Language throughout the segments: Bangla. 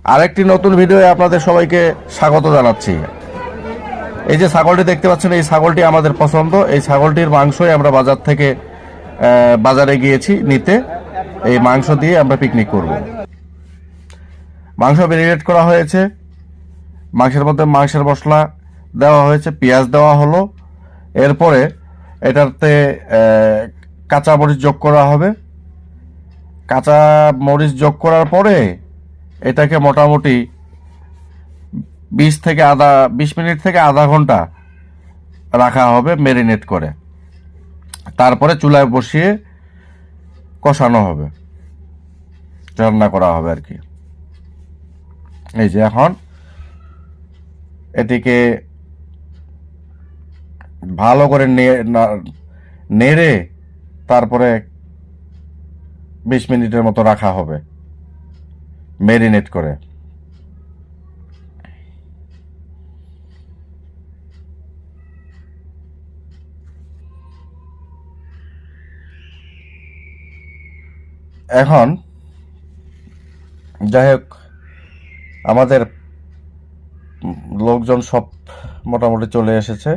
আরেকটি নতুন ভিডিওয়ে আপনাদের সবাইকে স্বাগত জানাচ্ছি। এই যে ছাগলটি দেখতে পাচ্ছেন, এই ছাগলটি আমাদের পছন্দ। এই ছাগলটির মাংসই আমরা বাজার থেকে বাজারে গিয়েছি নিতে। এই মাংস দিয়ে আমরা পিকনিক করব। মাংস ম্যারিনেট করা হয়েছে, মাংসের মধ্যে মাংসের মশলা দেওয়া হয়েছে, পেঁয়াজ দেওয়া হলো। এরপরে এটাতে কাঁচা মরিচ যোগ করা হবে। কাঁচা মরিচ যোগ করার পরে এটাকে মোটামুটি 20 মিনিট থেকে আধা ঘন্টা রাখা হবে ম্যারিনেট করে। তারপরে চুলায় বসিয়ে কষানো হবে, রান্না করা হবে আর কি। এই যে এখন এটিকে ভালো করে নেড়ে তারপরে 20 মিনিটের মতো রাখা হবে ম্যারিনেট করে। এখন যাই হোক, আমাদের লোকজন সব মোটামুটি চলে এসেছে।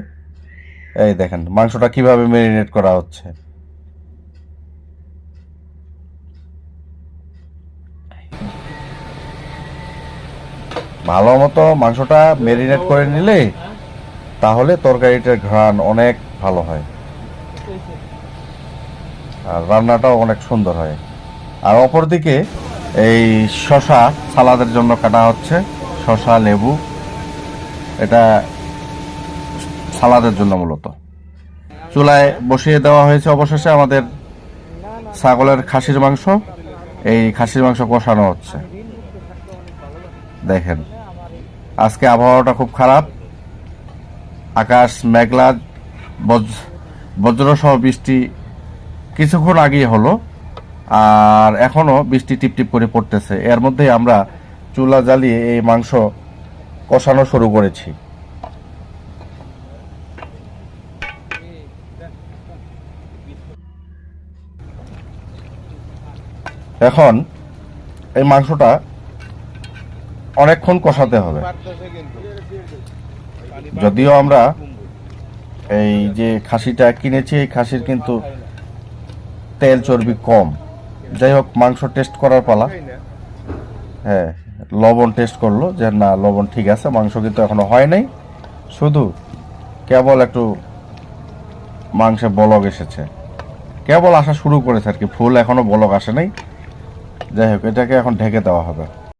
এই দেখেন মাংসটা কিভাবে ম্যারিনেট করা হচ্ছে। ভালো মতো মাংসটা ম্যারিনেট করে নিলে তাহলে তরকারিটার ঘ্রাণ অনেক ভালো হয় আর রান্নাটাও অনেক সুন্দর হয়। আর অপরদিকে এই শসা সালাদের জন্য কাটা হচ্ছে, শসা লেবু, এটা সালাদের জন্য মূলত। চুলায় বসিয়ে দেওয়া হয়েছে অবশেষে আমাদের ছাগলের খাসির মাংস। এই খাসির মাংস কষানো হচ্ছে। দেখেন আজকে আবহাওয়াটা খুব খারাপ, আকাশ মেঘলা, বজ্রসহ বৃষ্টি কিছুক্ষণ আগেই হলো, আর এখনো বৃষ্টি টিপটিপ করে পড়তেছে। এর মধ্যেই আমরা চুলা জ্বালিয়ে এই মাংস কষানো শুরু করেছি। এখন এই মাংসটা অনেকক্ষণ কষাতে হবে। যদিও আমরা এই যে খাসিটা কিনেছি, এই খাসির কিন্তু তেল চর্বি কম। যাই হোক, মাংস টেস্ট করার পালা। হ্যাঁ, লবণ টেস্ট করলো যে না, লবণ ঠিক আছে। মাংস কিন্তু এখনো হয় নাই, শুধু কেবল একটু মাংসে বলক এসেছে, কেবল আসা শুরু করেছে আর কি, ফুল এখনো বলক আসে নাই। যাই হোক, এটাকে এখন ঢেকে দেওয়া হবে।